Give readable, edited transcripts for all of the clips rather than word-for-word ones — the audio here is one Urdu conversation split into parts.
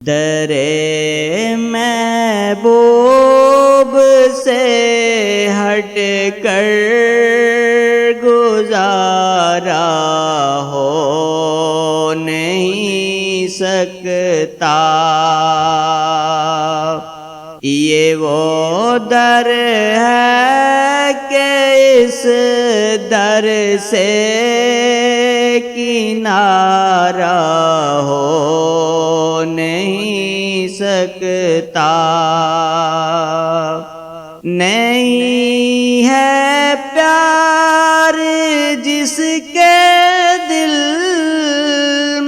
در محبوب سے ہٹ کر گزارا ہو نہیں سکتا، یہ وہ در ہے کہ اس در سے کنارہ ہو نہیں سکتا، نہیں ہے پیار جس کے دل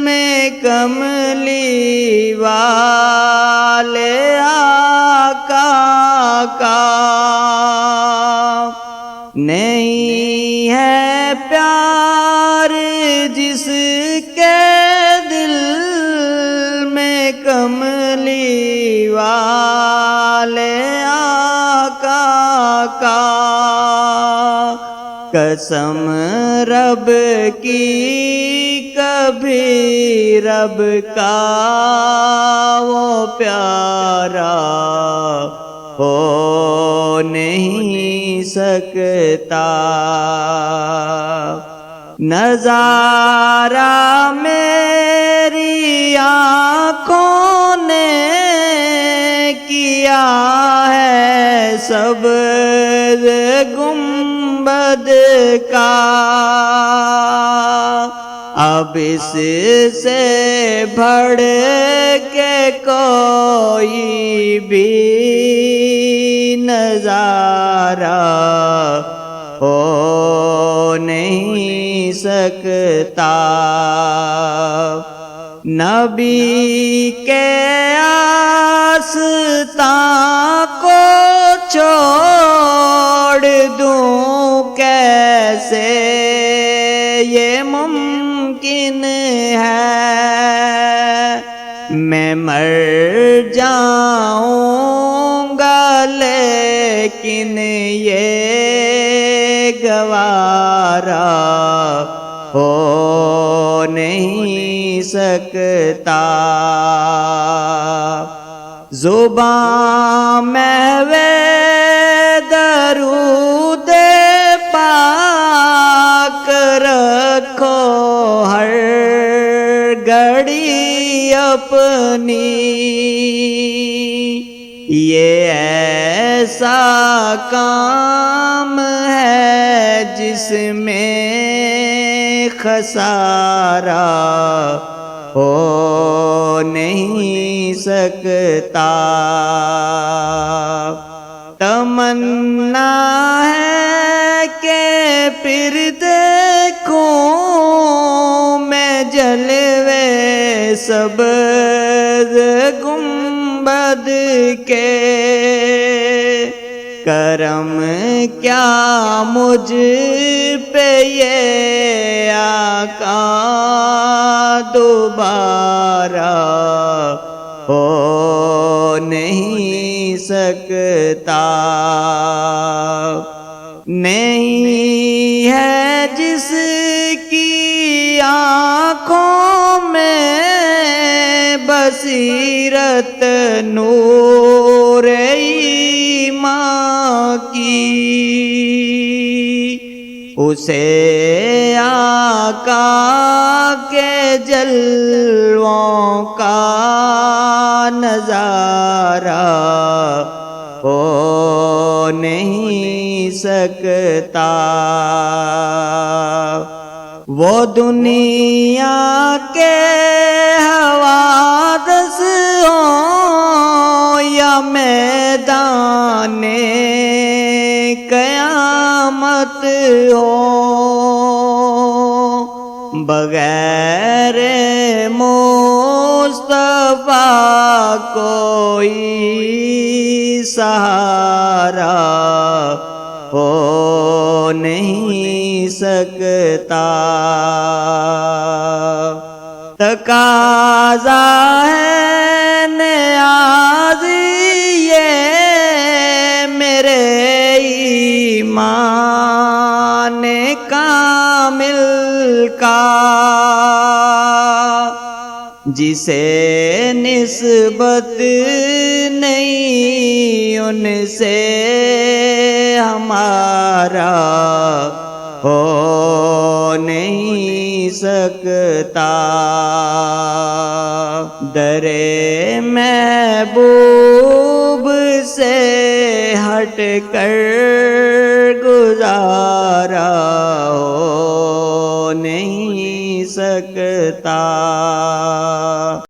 میں کملی والے آقا کا، نہیں ہے پیار جس کے دل میں کملی والے آقا کا، قسم رب کی کبھی رب کا وہ پیارا ہو نہیں سکتا، نظارہ میری آنکھوں نے کیا ہے سبز گنبد کا، اب اس سے بڑھ کے کوئی بھی نظارہ ہو نہیں سکتا، نبی کے آستان کو چھوڑ دوں کیسے یہ ممکن ہے، میں مر جاؤں گا لیکن یہ گوارا ہو نہیں سکتا، زبان محو درود پاک رکھو ہر گھڑی اپنی، یہ ایسا کام ہے جس میں خسارہ ہو نہیں سکتا، تمنا ہے کہ پھر دیکھوں میں جلوے سبز گنبد کے، کرم کیا مجھ پہ یہ آقا دوبارہ ہو نہیں سکتا، نہیں ہے جس کی آنکھوں میں بصیرت نور ایمان کی، اسے آقا کے جلووں کا نظارہ ہو نہیں سکتا، وہ دنیا کے حوادث ہوں یا میدان قیامت ہو، بغیر مصطفیٰ کوئی سہارا ہو نہیں سکتا، تقاضا ہے نیاز یہ میرے ایمان کامل کا، جسے نسبت نہیں ان سے ہمارا ہو نہیں سکتا در محبوب سے ہٹ کر گزارا ہو نہیں سکتا